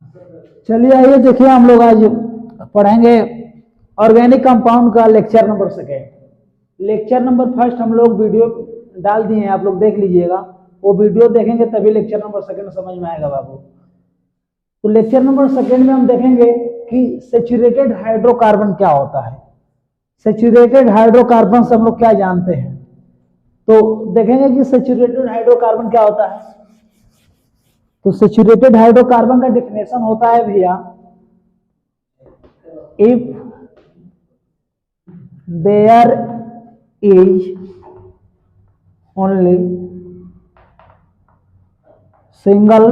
चलिए आइए देखिए, हम लोग आज पढ़ेंगे ऑर्गेनिक कंपाउंड का lecture number second. Lecture number first हम लोग वीडियो डाल दिए हैं, आप लोग देख लीजिएगा। वो वीडियो देखेंगे तभी लेक्चर नंबर सेकेंड समझ में आएगा बाबू। तो लेक्चर नंबर सेकेंड में हम देखेंगे कि सैचुरेटेड हाइड्रोकार्बन क्या होता है। सैचुरेटेड हाइड्रोकार्बन से हम लोग क्या जानते हैं, तो देखेंगे कि सैचुरेटेड हाइड्रोकार्बन क्या होता है। तो सैचुरेटेड हाइड्रोकार्बन का डेफिनेशन होता है भैया, if there is only single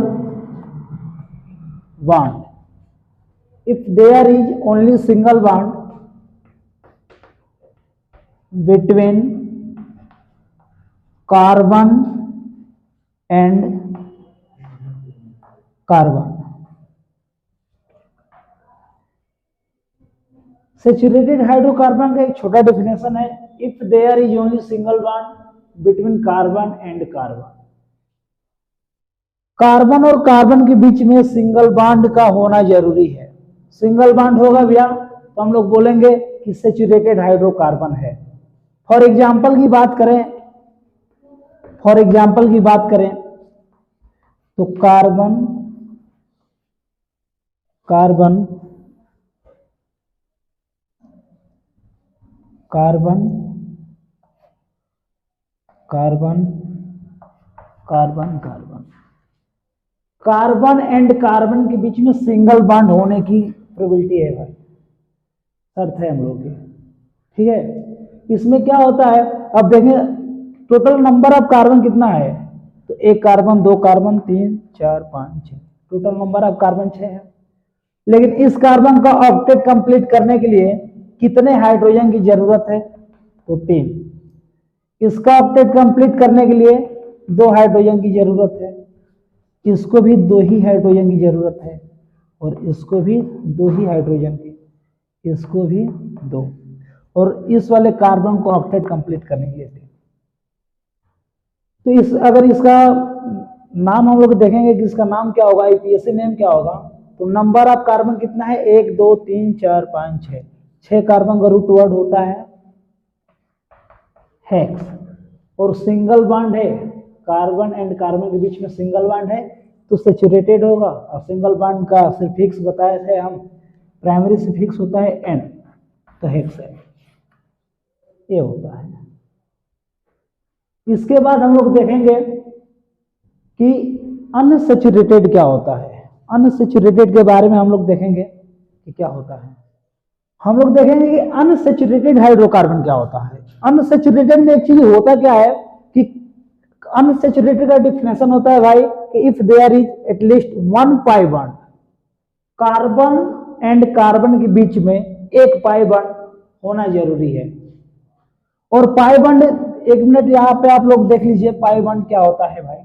bond, if there is only single bond between carbon and carbon। Saturated hydrocarbon का एक छोटा डेफिनेशन है, if there is only single bond between carbon and carbon. Carbon और carbon के बीच में single bond का होना जरूरी है। सिंगल बॉन्ड होगा भैया तो हम लोग बोलेंगे कि सैचुरेटेड हाइड्रोकार्बन है। फॉर एग्जांपल की बात करें तो carbon carbon carbon carbon carbon carbon carbon and carbon के बीच में सिंगल बॉन्ड होने की प्रोबेबिलिटी है भाई, शर्त है हम लोग की, ठीक है। इसमें क्या होता है, अब देखें टोटल नंबर ऑफ कार्बन कितना है, तो एक कार्बन, दो carbon, 3 4 5 6, total number of carbon 6 है। लेकिन इस कार्बन का ऑक्टेट कंप्लीट करने के लिए कितने हाइड्रोजन की जरूरत है, तो 3। इसका ऑक्टेट कंप्लीट करने के लिए 2 हाइड्रोजन की जरूरत है, इसको भी 2 ही हाइड्रोजन की जरूरत है, और इसको भी 2 ही हाइड्रोजन की, इसको भी 2, और इस वाले कार्बन को ऑक्टेट कंप्लीट करने के लिए 3। तो अगर इसका नाम हम लोग देखेंगे कि इसका नाम क्या होगा, आईपीएससी नेम क्या होगा, तो नंबर ऑफ कार्बन कितना है, 1 2 3 4 5 6, 6 कार्बन का रूट वर्ड होता है हेक्स, और सिंगल बॉन्ड है, कार्बन एंड कार्बन के बीच में सिंगल बॉन्ड है तो सैचुरेटेड होगा। और सिंगल बॉन्ड का सफिक्स बताए थे हम, प्राइमरी सफिक्स होता है एन, तो हेक्स है, ये होता है। इसके बाद हम लोग देखेंगे कि अनसैचुरेटेड क्या होता है। अनसैचुरेटेड के बारे में हम लोग देखेंगे कि क्या होता है। हम लोग देखेंगे कि अनसैचुरेटेड हाइड्रोकार्बन क्या होता है। अनसैचुरेटेड में एक्चुअली होता क्या है कि अनसैचुरेटेड का डिफिनेशन होता है भाई कि if there is at least 1 pi bond, carbon and carbon के बीच में एक पाई बॉन्ड होना जरूरी है। और पाई बॉन्ड, एक मिनट यहां पे आप लोग देख लीजिए पाई बॉन्ड क्या होता है भाई।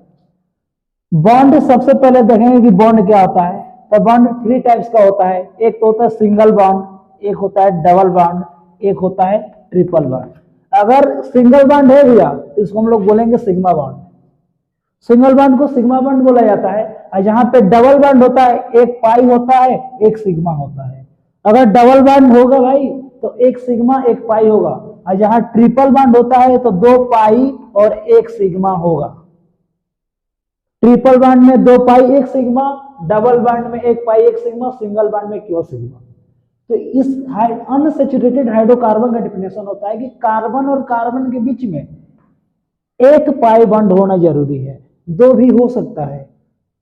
बॉन्ड सबसे पहले देखेंगे कि बॉन्ड क्या होता है। तो बॉन्ड 3 टाइप्स का होता है, एक तो होता है सिंगल बॉन्ड, एक होता है डबल बॉन्ड, एक होता है ट्रिपल बॉन्ड। अगर सिंगल बॉन्ड है भैया तो इसको हम लोग बोलेंगे सिग्मा बॉन्ड, सिंगल बॉन्ड को सिग्मा बॉन्ड बोला जाता है। और जहां पे डबल बॉन्ड होता है, एक पाई होता है, एक सिग्मा होता है। अगर डबल बॉन्ड होगा भाई तो एक सिग्मा एक पाई होगा, और जहां ट्रिपल बॉन्ड होता है तो 2 पाई और 1 सिग्मा होगा। ट्रिपल बॉन्ड में 2 पाई 1 सिग्मा, डबल बॉन्ड में 1 पाई 1 सिग्मा, सिंगल बॉन्ड में केवल सिग्मा। तो इस अनसैचुरेटेड हाइड्रोकार्बन का डिफिनेशन होता है कि कार्बन और कार्बन के बीच में 1 पाई बॉन्ड होना जरूरी है, 2 भी हो सकता है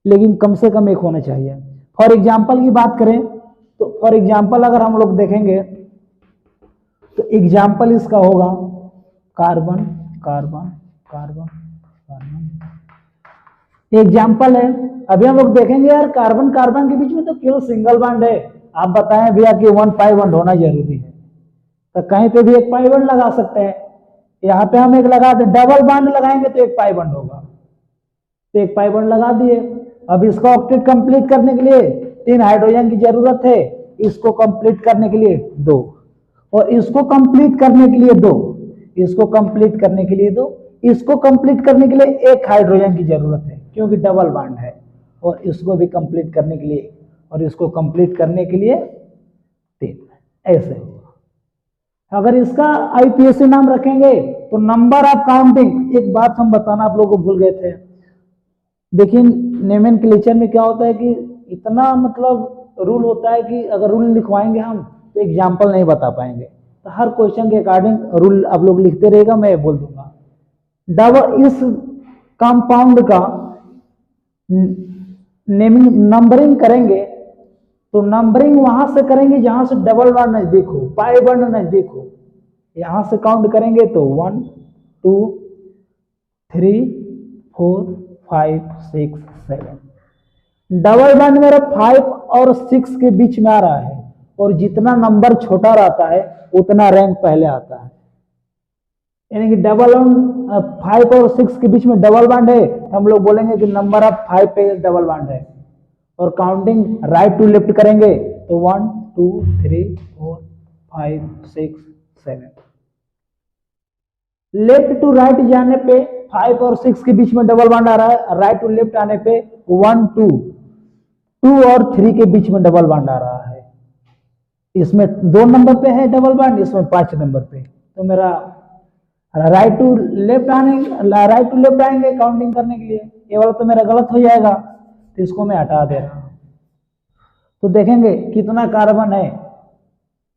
लेकिन कम से कम 1 होना चाहिए। फॉर एग्जाम्पल की बात करें तो फॉर एग्जाम्पल अगर हम लोग देखेंगे तो एग्जाम्पल इसका होगा carbon carbon carbon carbon, example है। अभी हम लोग देखेंगे यार कार्बन कार्बन के बीच में तो केवल सिंगल बॉन्ड है, आप बताएं भैया कि 1 पाई बॉन्ड होना जरूरी है, तो कहीं पे भी 1 पाई बॉन्ड लगा सकते हैं। यहाँ पे हम एक लगा दे, डबल बॉन्ड लगाएंगे तो 1 पाई बॉन्ड होगा, तो 1 पाई बॉन्ड लगा दिए। अब इसका ऑक्टेट कंप्लीट करने के लिए 3 हाइड्रोजन की जरूरत है, इसको कंप्लीट करने के लिए 2, और इसको कंप्लीट करने के लिए 2, इसको कंप्लीट करने के लिए 2, इसको कंप्लीट करने के लिए 1 हाइड्रोजन की जरूरत है क्योंकि डबल बॉन्ड है, और इसको भी कंप्लीट करने के लिए और इसको कंप्लीट करने के लिए 3, ऐसे होगा। अगर इसका आईपीएससी नाम रखेंगे तो नंबर ऑफ काउंटिंग, एक बात हम बताना आप लोगों को भूल गए थे, देखिए नोमेनक्लेचर में क्या होता है कि इतना मतलब रूल होता है कि अगर रूल लिखवाएंगे हम तो एग्जाम्पल नहीं बता पाएंगे, तो हर क्वेश्चन के अकॉर्डिंग रूल आप लोग लिखते रहेगा, मैं बोल दूंगा। डबल इस कंपाउंड का नेमिंग नंबरिंग करेंगे तो नंबरिंग वहां से करेंगे जहां से डबल बॉन्ड नजदीक हो, पाई बॉन्ड नजदीक हो। यहां से काउंट करेंगे तो 1 2 3 4 5 6 7। डबल बॉन्ड मेरा 5 और 6 के बीच में आ रहा है, और जितना नंबर छोटा रहता है उतना रैंक पहले आता है। यानी कि डबल 5 और 6 के बीच में डबल बॉन्ड है, हम लोग बोलेंगे कि नंबर ऑफ 5 पे डबल बॉन्ड है। और काउंटिंग राइट टू लेफ्ट करेंगे तो 1 2 3 4 5 6 7। लेफ्ट टू राइट जाने पे 5 और 6 के बीच में डबल बॉन्ड आ रहा है, राइट टू लेफ्ट आने पे 1 2 और 3 के बीच में डबल बॉन्ड आ रहा है। इसमें 2 नंबर पे है डबल बॉन्ड, इसमें 5 नंबर पे। तो मेरा राइट टू लेफ्ट आएंगे काउंटिंग करने के लिए, ये वाला तो मेरा गलत हो जाएगा, तो इसको मैं हटा दे रहा हूं। तो देखेंगे कितना कार्बन है।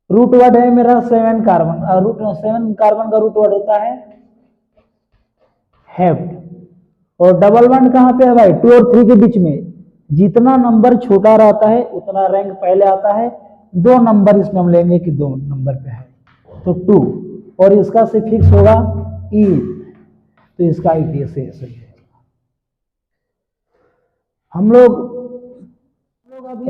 रूट वर्ड है मेरा 7 कार्बन, और 7 कार्बन का रूट वर्ड होता है हेप्ट। और डबल बॉन्ड कहां पे है भाई? 2 और 3 के बीच में। जितना नंबर छोटा रहता है उतना रैंक पहले आता है। 2 नंबर इसमें हम लेंगे कि 2 नंबर पे है तो 2, और इसका सिफिक्स होगा ई, तो इसका IPS ऐसे है। हम लोग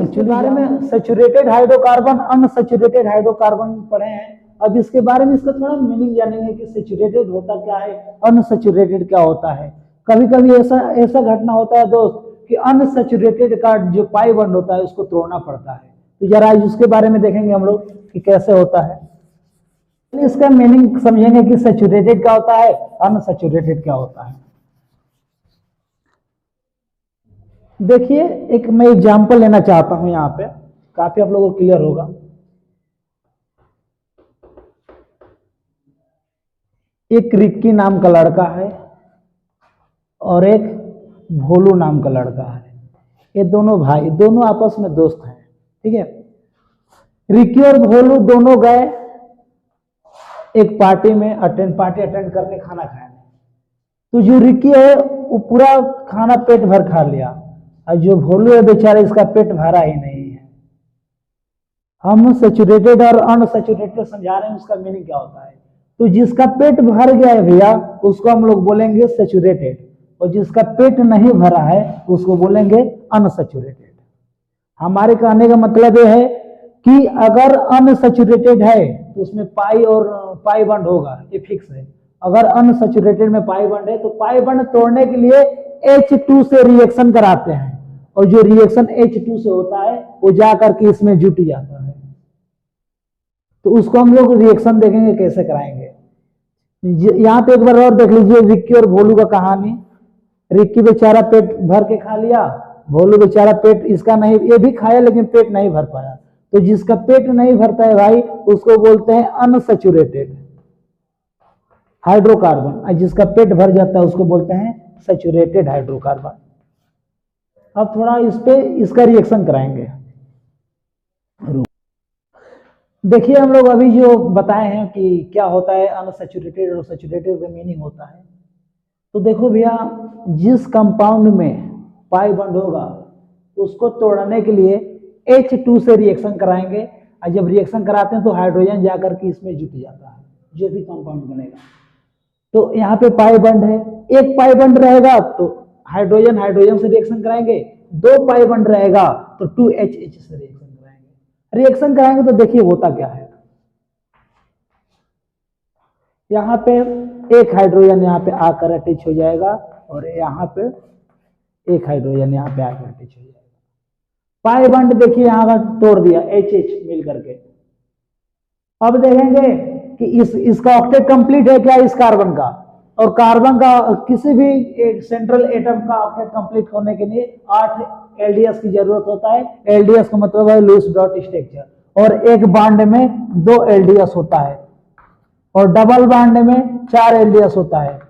इसके बारे में सैचुरेटेड हाइड्रोकार्बन, अनसैचुरेटेड हाइड्रोकार्बन पढ़े हैं। अब इसके बारे में इसका थोड़ा मीनिंग जानेंगे कि सैचुरेटेड होता क्या है, अनसैचुरेटेड क्या होता है। कभी कभी ऐसा घटना होता है दोस्त कि अनसैचुरेटेड का जो पाई बॉन्ड होता है उसको तोड़ना पड़ता है। तो जरा उसके बारे में देखेंगे हम लोग कि कैसे होता है। इसका मीनिंग समझेंगे कि सैचुरेटेड क्या होता है, अनसैचुरेटेड क्या होता है। देखिए एक मैं एग्जांपल लेना चाहता हूं, यहां पे काफी आप लोगों को क्लियर होगा। एक रिक्की नाम का लड़का है और एक भोलू नाम का लड़का है। ये दोनों भाई, दोनों आपस में दोस्त हैं, ठीक है। रिक्की और भोलू दोनों गए एक पार्टी में पार्टी अटेंड करने, खाना खाने। तो जो रिक्की है वो पूरा खाना पेट भर खा लिया, और जो भोलू है बेचारा इसका पेट भरा ही नहीं है। हम सैचुरेटेड और अनसैचुरेटेड समझा रहे हैं, उसका मीनिंग क्या होता है। तो जिसका पेट भर गया है भैया उसको हम लोग बोलेंगे सैचुरेटेड, और जिसका पेट नहीं भरा है उसको बोलेंगे अनसैचुरेटेड। हमारे कहने का मतलब यह है कि अगर अनसैचुरेटेड है तो उसमें पाई बॉन्ड होगा, ये फिक्स है। अगर अनसैचुरेटेड में पाई बॉन्ड है तो पाई बॉन्ड तोड़ने के लिए H2 से रिएक्शन कराते हैं, और जो रिएक्शन H2 से होता है वो जाकर के इसमें जुट जाता है। तो उसको हम लोग रिएक्शन देखेंगे कैसे कराएंगे। यहां पे एक बार और देख लीजिए रिक्की और भोलू का कहानी। रिक्की बेचारा पेट भर के खा लिया, भोलू बेचारा पेट इसका नहीं, ये भी खाया लेकिन पेट नहीं भर पाया। तो जिसका पेट नहीं भरता है भाई उसको बोलते हैं अनसैचुरेटेड हाइड्रोकार्बन, और जिसका पेट भर जाता है उसको बोलते हैं सैचुरेटेड हाइड्रोकार्बन। अब थोड़ा इस पे इसका रिएक्शन कराएंगे। देखिए हम लोग अभी जो बताए हैं कि क्या होता है अनसैचुरेटेड और सैचुरेटेड का मीनिंग होता है। तो देखो भैया जिस कंपाउंड में पाई बॉन्ड होगा उसको तोड़ने के लिए H2 से रिएक्शन कराएंगे, और जब रिएक्शन कराते हैं तो हाइड्रोजन जाकर के इसमें जुट जाता है, जो भी कंपाउंड बनेगा। तो यहाँ पे पाई बॉन्ड है, एक पाई बॉन्ड रहेगा तो हाइड्रोजन से रिएक्शन कराएंगे, 2 पाई बॉन्ड रहेगा तो 2HH से रिएक्शन कराएंगे। तो देखिए होता क्या है, यहाँ पे एक हाइड्रोजन यहाँ पे आकर अटैच हो जाएगा, और यहाँ पे एक हाइड्रोजन यहाँ पे आकर अटैच हो जाएगा। पाई बॉन्ड देखिए यहाँ का तोड़ दिया HH मिल करके। अब देखेंगे कि इसका ऑक्टेट कंप्लीट है क्या इस कार्बन का, और कार्बन का किसी भी एक सेंट्रल एटम का ऑक्टेट कंप्लीट होने के लिए 8 एलडीएस की जरूरत होता है। एलडीएस का मतलब है लूज डॉट स्ट्रक्चर, और एक बॉन्ड में 2 एलडीएस होता है, और डबल बॉन्ड में 4 एलडीएस होता है।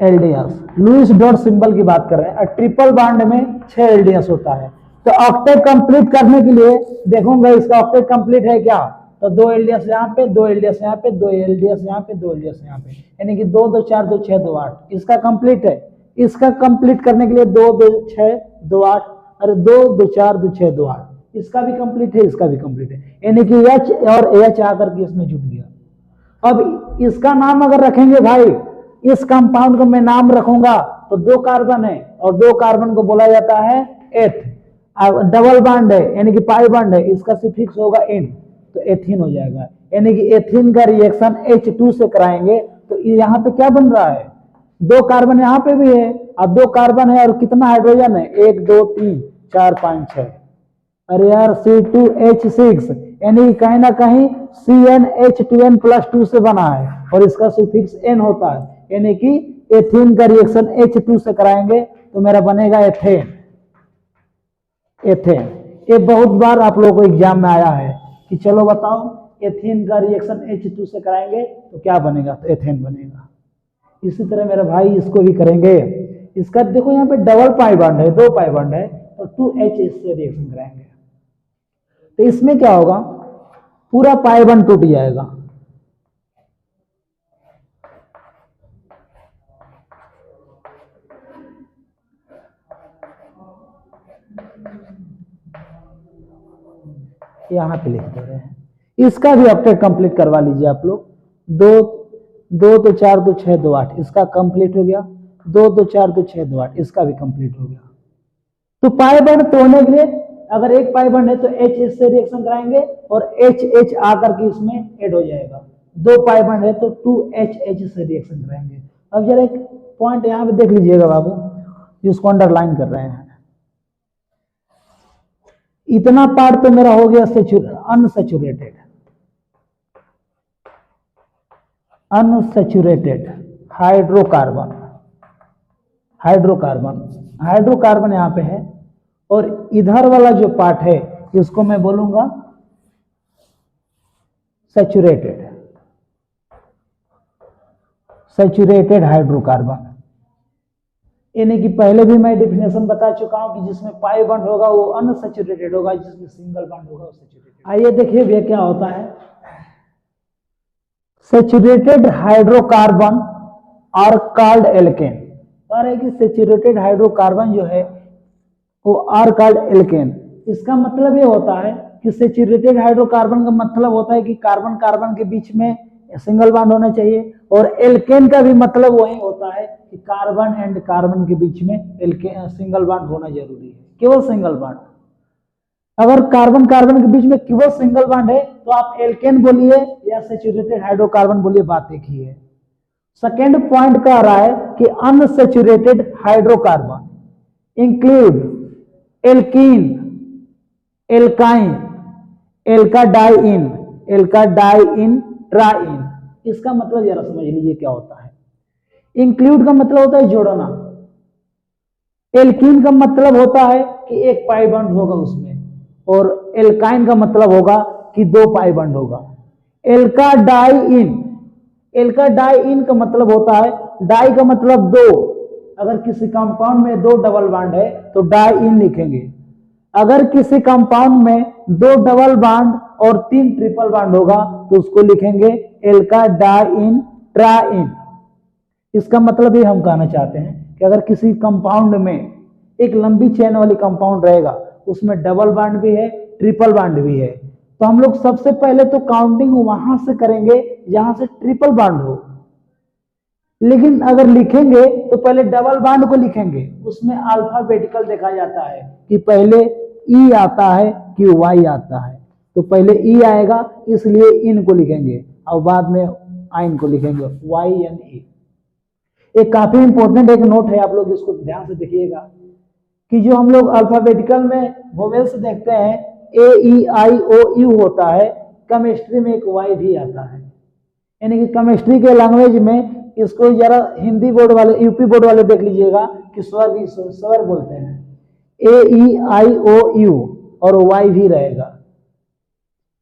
एलडीएस लूज डॉट सिंबल की बात कर रहे हैं, और ट्रिपल बॉन्ड में 6 एलडीएस होता है। तो ऑक्टेट कंप्लीट करने के लिए देखूंगा इसका ऑक्टेट कंप्लीट है क्या, तो 2 एलडीएस यहाँ पे, 2 एलडीएस यहाँ पे, 2 एलडीएस यहाँ पे, 2 एलडीएस यहाँ पे, यानी कि 2 2 4 2 6 2 8 इसका कंप्लीट है। इसका कंप्लीट करने के लिए 2 2 6 2 8, अरे 2 2 4 2 6 2 8 इसका भी कंप्लीट है, इसका भी कंप्लीट है, यानी कि एच और एच आकर के इसमें जुट गया। अब इसका नाम अगर रखेंगे भाई, इस कंपाउंड को मैं नाम रखूंगा तो 2 कार्बन है, और 2 कार्बन को बोला जाता है एथ। डबल बॉन्ड है यानी कि पाई बॉन्ड है, इसका सिफिक्स होगा इन, तो एथीन हो जाएगा। यानी कि एथीन का रिएक्शन H2 से कराएंगे तो यहाँ पे क्या बन रहा है, 2 कार्बन यहाँ पे भी है, अब 2 कार्बन है और कितना हाइड्रोजन है, 1 2 3 4 5 6, अरे यार C2H6, यानी कहीं ना कहीं CnH2n+2 से बना है, और इसका सुफिक्स n होता है, यानी कि एथीन का रिएक्शन H2 से कराएंगे तो मेरा बनेगा एथेन। एथेन ये बहुत बार आप लोगों को एग्जाम में आया है कि चलो बताओ एथेन का रिएक्शन H2 से कराएंगे तो क्या बनेगा, तो एथेन बनेगा। इसी तरह मेरे भाई इसको भी करेंगे। इसका देखो यहाँ पे डबल पाई बॉन्ड है, 2 पाई बॉन्ड है, तो 2H इससे रिएक्शन कराएंगे तो इसमें क्या होगा, पूरा पाई बॉन्ड टूट जाएगा। यहाँ पे लिख दे रहे हैं, इसका भी ऑक्टेट कंप्लीट करवा लीजिए आप लोग। 2 2 2 4 2 6 2 8 इसका कंप्लीट हो गया, 2 2 4 2 6 2 8 इसका भी कंप्लीट हो गया। तो पाई बॉन्ड तोड़ने के लिए अगर एक पाई बॉन्ड है तो H इससे रिएक्शन कराएंगे और H आकर के इसमें ऐड हो जाएगा। 2 पाई बॉन्ड है तो 2H से रिएक्शन कराएंगे। अब जरा एक पॉइंट यहाँ पे देख लीजिएगा बाबू, जिसको अंडरलाइन कर रहे हैं, इतना पार्ट तो मेरा हो गया unsaturated. Unsaturated hydrocarbon, hydrocarbon, hydrocarbon यहां पे है, और इधर वाला जो पार्ट है इसको मैं बोलूंगा सैचुरेटेड, सैचुरेटेड हाइड्रोकार्बन। यानी कि पहले भी मैं डेफिनेशन बता चुका हूं कि जिसमें पाई बॉन्ड होगा वो अनसैचुरेटेड होगा, जिसमें सिंगल बॉन्ड होगा वो सैचुरेटेड। आइए देखिए भैया क्या होता है, saturated hydrocarbon are called alkane. और है कि सैचुरेटेड हाइड्रोकार्बन जो है वो आर कॉल्ड एल्केन। इसका मतलब ये होता है कि सैचुरेटेड हाइड्रोकार्बन का मतलब होता है कि कार्बन कार्बन के बीच में सिंगल बॉन्ड होना चाहिए, और एल्केन का भी मतलब वही होता है कि कार्बन एंड कार्बन के बीच में सिंगल बॉन्ड होना जरूरी है, केवल सिंगल बॉन्ड। अगर कार्बन कार्बन के बीच में केवल सिंगल बॉन्ड है तो आप एल्केन बोलिए या सैचुरेटेड हाइड्रोकार्बन बोलिए, बात एक ही है। सेकेंड पॉइंट कह रहा है कि unsaturated hydrocarbon include alkene, alkyne, alkadiene, alkadiene triene. इसका मतलब जरा समझ लीजिए क्या होता है। इंक्लूड का मतलब होता है जोड़ना, एल्कीन का मतलब होता है कि एक पाई बॉन्ड होगा उसमें, और एल्काइन का मतलब होगा कि 2 पाई बॉन्ड होगा। एल्काडाइन, एल्काडाइन का मतलब होता है, डाई का मतलब 2, अगर किसी कंपाउंड में 2 डबल बॉन्ड है तो डाइन लिखेंगे। अगर किसी कंपाउंड में 2 डबल बॉन्ड और 3 ट्रिपल बॉन्ड होगा तो उसको लिखेंगे एल्काडाइन ट्राइन। इसका मतलब ये हम कहना चाहते हैं कि अगर किसी कंपाउंड में एक लंबी चेन वाली कंपाउंड रहेगा, उसमें डबल बॉन्ड भी है ट्रिपल बॉन्ड भी है, तो हम लोग सबसे पहले तो काउंटिंग वहां से करेंगे जहां से ट्रिपल बॉन्ड हो। लेकिन अगर लिखेंगे तो पहले डबल बॉन्ड को लिखेंगे, उसमें अल्फाबेटिकल देखा जाता है कि पहले ई आता है कि वाई आता है, तो पहले ई आएगा इसलिए इन को लिखेंगे और बाद में आइन को लिखेंगे, वाई एन ई। एक काफी इंपॉर्टेंट एक नोट है, आप लोग इसको ध्यान से देखिएगा कि जो हम लोग अल्फाबेटिकल में वोवेल्स देखते हैं ए ई आई ओ यू होता है, केमिस्ट्री में एक वाई भी आता है। यानी कि केमिस्ट्री के लैंग्वेज में इसको जरा हिंदी बोर्ड वाले यूपी बोर्ड वाले देख लीजिएगा कि स्वर बोलते हैं, AEIOU और Y भी रहेगा।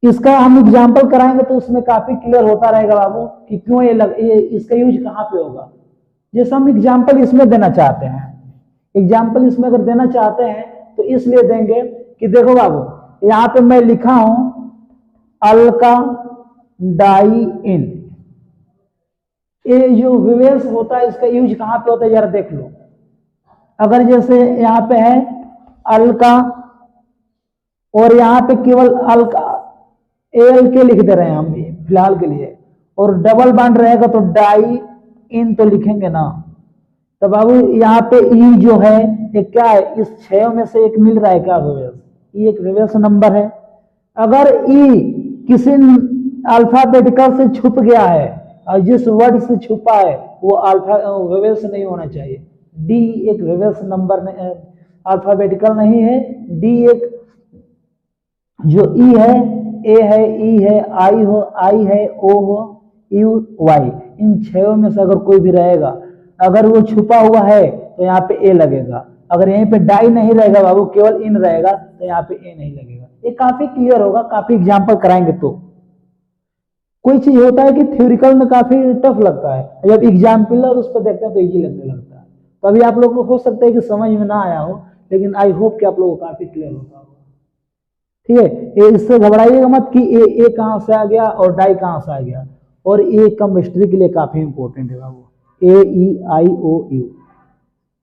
इसका हम एग्जाम्पल कराएंगे तो उसमें काफी क्लियर होता रहेगा बाबू कि क्यों ये इसका यूज कहाँ पे होगा। जैसे हम एग्जाम्पल इसमें देना चाहते हैं, एग्जाम्पल इसमें अगर देना चाहते हैं तो इसलिए देंगे कि देखो बाबू यहाँ पे मैं लिखा हूं अल्का डाइइन, ये जो विवेश होता है इसका यूज कहाँ पे होता है जरा देख लो। अगर जैसे यहाँ पे है अल्का और यहाँ पे केवल अल्का एल के लिख दे रहे हैं हम फिलहाल के लिए, और डबल बॉन्ड रहेगा तो डाई इन तो लिखेंगे ना। तो बाबू यहाँ पे ई जो है ये क्या है, इस 6 में से एक मिल रहा है क्या विवेश, ई एक विवेश नंबर है। अगर ई किसी अल्फाबेटिकल से छुप गया है और जिस वर्ड से छुपा है वो विवेश नहीं होना चाहिए। डी एक विवेश नंबर अल्फाबेटिकल नहीं है। डी एक जो ई है, ए है, ई है, आई है, ओ हो, यू, वाई, इन 6 में से अगर कोई भी रहेगा, अगर वो छुपा हुआ है तो यहाँ पे ए लगेगा। अगर यहीं पे डाई नहीं रहेगा बाबू, केवल इन रहेगा तो यहाँ पे ए नहीं लगेगा। ये काफी क्लियर होगा, काफी एग्जाम्पल कराएंगे तो। कोई चीज होता है कि थ्योरिकल में काफी टफ लगता है, जब एग्जाम्पल उस पर देखते हैं तो इजी लगने लगता है। तो अभी आप लोगों को हो सकता है कि समझ में ना आया हो, लेकिन आई होप कि आप लोगों को काफी क्लियर होता होगा। ठीक है, इससे घबराइएगा मत कि ए कहां से आ गया और डाई कहां से आ गया। और ए केमिस्ट्री के लिए काफी इंपॉर्टेंट है बाबू, AEIOU।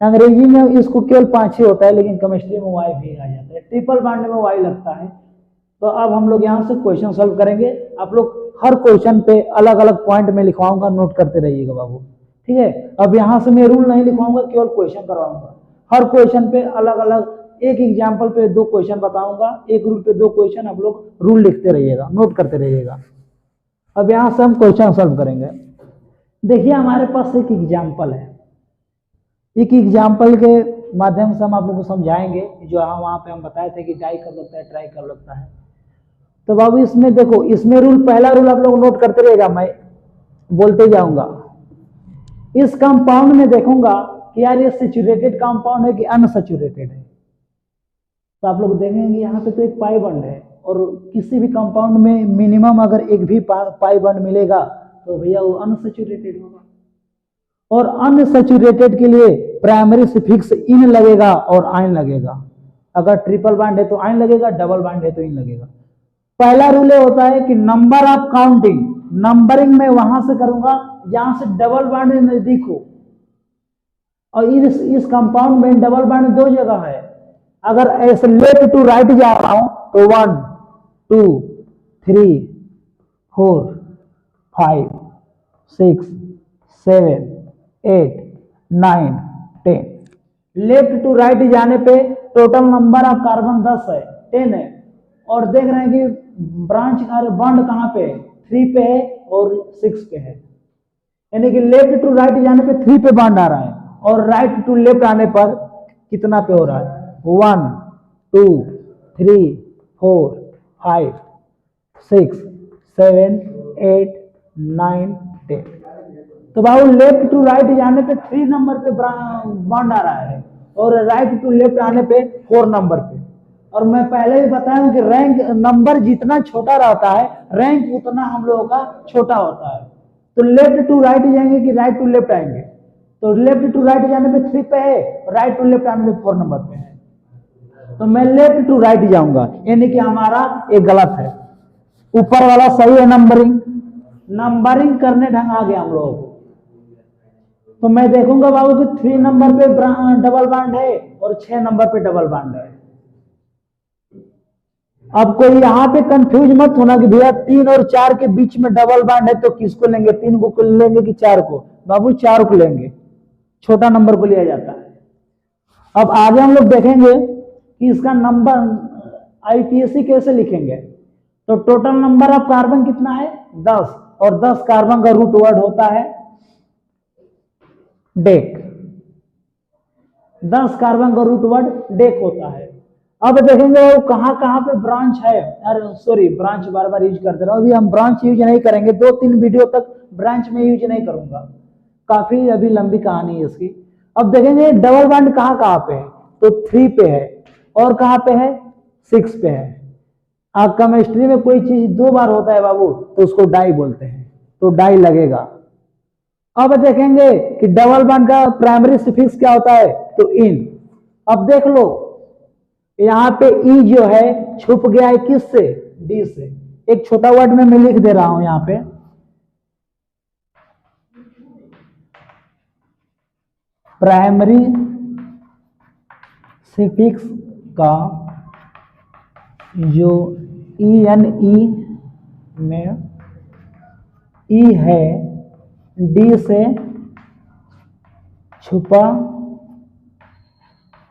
अंग्रेजी में इसको केवल 5 ही होता है, लेकिन केमिस्ट्री में वाई भी आ जाता है, ट्रिपल बॉन्ड में वाई लगता है। तो अब हम लोग यहाँ से क्वेश्चन सॉल्व करेंगे। आप लोग हर क्वेश्चन पे अलग अलग पॉइंट में लिखवाऊंगा, नोट करते रहिएगा बाबू। ठीक है, अब यहाँ से मैं रूल नहीं लिखवाऊंगा, केवल क्वेश्चन करवाऊंगा। हर क्वेश्चन पे अलग अलग, एक एग्जाम्पल पे 2 क्वेश्चन बताऊंगा, एक रूल पे 2 क्वेश्चन, आप लोग रूल लिखते रहिएगा, नोट करते रहिएगा। अब यहाँ से हम क्वेश्चन सॉल्व करेंगे। देखिए हमारे पास एक एग्जाम्पल है, एक एग्जाम्पल के माध्यम से हम आप लोग को समझाएंगे जो वहां पे हम बताए थे कि डाई कब लगता है, ट्राई कब लगता है। तो बाबू इसमें देखो, इसमें रूल, पहला रूल आप लोग नोट करते रहेगा, मैं बोलते जाऊंगा। इस कंपाउंड में देखूंगा कि यार ये सैचुरेटेड कंपाउंड है कि अनसैचुरेटेड है। तो आप लोग देखेंगे यहाँ पे तो एक पाई बॉन्ड है, और किसी भी कंपाउंड में मिनिमम अगर एक भी पाई बॉन्ड मिलेगा तो भैया वो अनसैचुरेटेड होगा। और अनसैचुरेटेड के लिए प्राइमरी सफिक्स इन लगेगा और आइन लगेगा। अगर ट्रिपल बॉन्ड है तो आइन लगेगा, डबल बॉन्ड है तो इन लगेगा। पहला रूल ये होता है कि नंबर ऑफ काउंटिंग, नंबरिंग में वहां से करूंगा जहां से डबल बॉन्ड नजदीक हो। और इस कंपाउंड में डबल बॉन्ड 2 जगह है। अगर ऐसे लेफ्ट टू राइट जा रहा हूं तो 1 2 3 4 5 6 7 8 9 10। लेफ्ट टू राइट जाने पे टोटल नंबर ऑफ कार्बन 10 है, 10 है। और देख रहे हैं कि ब्रांच बॉन्ड कहां पे है, 3 पे है और 6 पे है। यानी कि लेफ्ट टू राइट जाने पे 3 पे बॉन्ड आ रहा है, और राइट टू लेफ्ट आने पर कितना पे हो रहा है, 1 2 3 4 5 6 7 8 9 10। तो बाबू लेफ्ट टू राइट जाने पे 3 नंबर पे बॉन्ड आ रहा है, और राइट टू लेफ्ट आने पे 4 नंबर पे। और मैं पहले भी बताया कि रैंक नंबर जितना छोटा रहता है, रैंक उतना हम लोगों का छोटा होता है। तो लेफ्ट टू राइट जाएंगे कि राइट टू लेफ्ट आएंगे, तो लेफ्ट टू राइट जाने पे 3 पे है, राइट टू लेफ्ट आने पे 4 नंबर पे है। तो मैं लेफ्ट टू राइट जाऊंगा, यानी कि हमारा एक गलत है, ऊपर वाला सही है। नंबरिंग करने ढंग आ गया हम लोगों को। तो मैं देखूंगा बाबू कि 3 नंबर पे डबल बॉन्ड है और 6 नंबर पे डबल बॉन्ड है। अब कोई यहाँ पे कंफ्यूज मत होना कि भैया 3 और 4 के बीच में डबल बॉन्ड है तो किसको लेंगे, 3 को लेंगे कि 4 को। बाबू 4 को लेंगे, छोटा नंबर को लिया जाता है। अब आगे हम लोग देखेंगे कि इसका नंबर आईपीएसी कैसे लिखेंगे। तो टोटल नंबर ऑफ कार्बन कितना है, 10, और 10 कार्बन का रूट वर्ड होता है डेक। 10 कार्बन का रूट वर्ड डेक होता है। अब देखेंगे वो कहां कहां पे ब्रांच है। अरे सॉरी, ब्रांच बार बार यूज करते रहो, अभी हम ब्रांच यूज नहीं करेंगे, 2-3 वीडियो तक ब्रांच में यूज नहीं करूंगा, काफी अभी लंबी कहानी है इसकी। अब देखेंगे डबल बॉन्ड कहां कहां पे है, तो 3 पे है, और कहाँ पे है 6 पे है। केमिस्ट्री में कोई चीज 2 बार होता है बाबू तो उसको डाई बोलते हैं, तो डाई लगेगा। अब देखेंगे कि डबल बॉन्ड का प्राइमरी सफिक्स क्या होता है, तो इन। अब देख लो यहाँ पे ई जो है छुप गया है किससे, डी से। एक छोटा वर्ड में मैं लिख दे रहा हूं यहाँ पे, प्राइमरी सफिक्स का जो ई एन ई में ई है डी से छुपा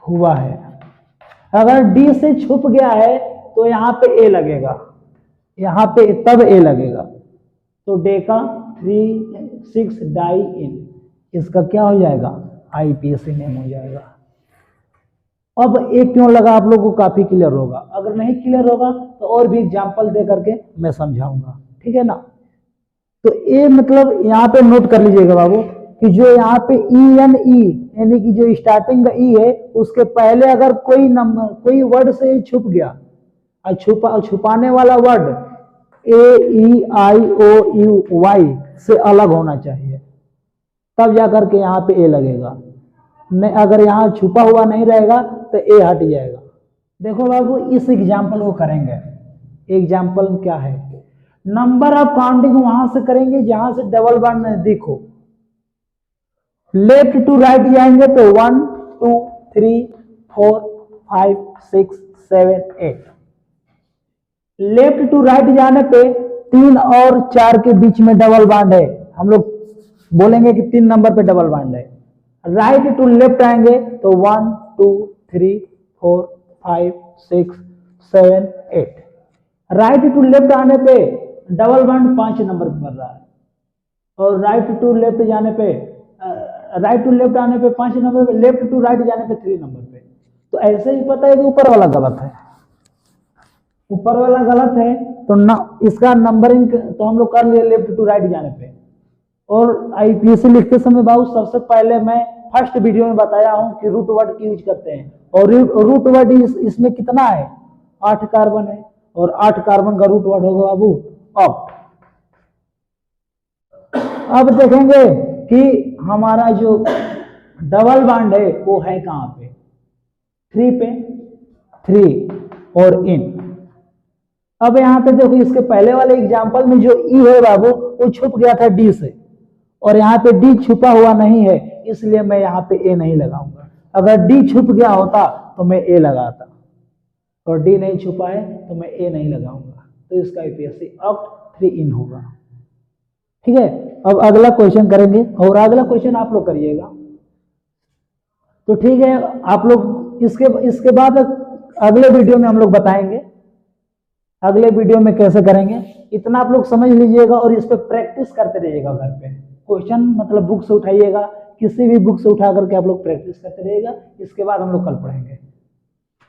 हुआ है। अगर डी से छुप गया है तो यहाँ पे ए लगेगा, यहाँ पे तब ए लगेगा। तो डेका 3,6 डाई इन, इसका क्या हो जाएगा, आईपीएसी नेम हो जाएगा। अब एक क्यों लगा आप लोगों को काफी क्लियर होगा। अगर नहीं क्लियर होगा तो और भी एग्जांपल दे करके मैं समझाऊंगा, ठीक है ना। तो ए मतलब यहाँ पे नोट कर लीजिएगा बाबू कि जो यहाँ पे ई एन ई यानी कि जो स्टार्टिंग का ई है उसके पहले अगर कोई नंबर कोई वर्ड से छुप गया और छुपाने वाला word A E I O U Y से अलग होना चाहिए, तब जाकर के यहाँ पे ए लगेगा। नहीं, अगर यहाँ छुपा हुआ नहीं रहेगा तो ए हट जाएगा। देखो बाबू इस एग्जाम्पल को करेंगे। एग्जाम्पल क्या है, नंबर ऑफ काउंटिंग वहां से करेंगे जहां से डबल बॉन्ड नजदीक हो। लेफ्ट टू राइट जाएंगे तो 1 2 3 4 5 6 7 8। लेफ्ट टू राइट जाने पे 3 और 4 के बीच में डबल बॉन्ड है, हम लोग बोलेंगे कि 3 नंबर पे डबल बॉन्ड है। राइट टू लेफ्ट आएंगे तो 1 2 3 4 5 6 7 8। राइट टू लेफ्ट आने पे डबल बॉन्ड 5 नंबर पे बन रहा है, और राइट टू लेफ्ट जाने पे राइट टू लेफ्ट आने पे 5 नंबर पे, लेफ्ट टू राइट जाने पे 3 नंबर पे। तो ऐसे ही पता है कि ऊपर वाला गलत है, ऊपर वाला गलत है तो ना इसका नंबरिंग तो हम लोग कर लिए लेफ्ट टू राइट जाने पे। और आईपीएससी लिखते समय बाबू सबसे पहले मैं फर्स्ट वीडियो में बताया हूं कि रूट वर्ड की यूज करते हैं, और रूट वर्ड इसमें कितना है 8 कार्बन है, और 8 कार्बन का रूट वर्ड होगा बाबू अप। अब देखेंगे कि हमारा जो डबल बॉन्ड है वो है कहां पे, 3 पे, 3 और इन। अब यहां पे देखो इसके पहले वाले एग्जांपल में जो ई है बाबू वो छुप गया था डी से, और यहाँ पे डी छुपा हुआ नहीं है इसलिए मैं यहाँ पे ए नहीं लगाऊंगा। अगर डी छुप गया होता तो मैं ए लगाता, और डी नहीं छुपा है तो मैं ए नहीं लगाऊंगा। तो इसका आईपीएससी ऑक्ट 3 इन होगा, ठीक है। अब अगला क्वेश्चन करेंगे, और अगला क्वेश्चन आप लोग करिएगा। तो ठीक है, आप लोग इसके बाद अगले वीडियो में हम लोग बताएंगे अगले वीडियो में कैसे करेंगे। इतना आप लोग समझ लीजिएगा और इस पे प्रैक्टिस करते रहिएगा। घर पे क्वेश्चन मतलब बुक से उठाइएगा, किसी भी बुक से उठा करके आप लोग प्रैक्टिस करते रहिएगा। इसके बाद हम लोग कल पढ़ेंगे।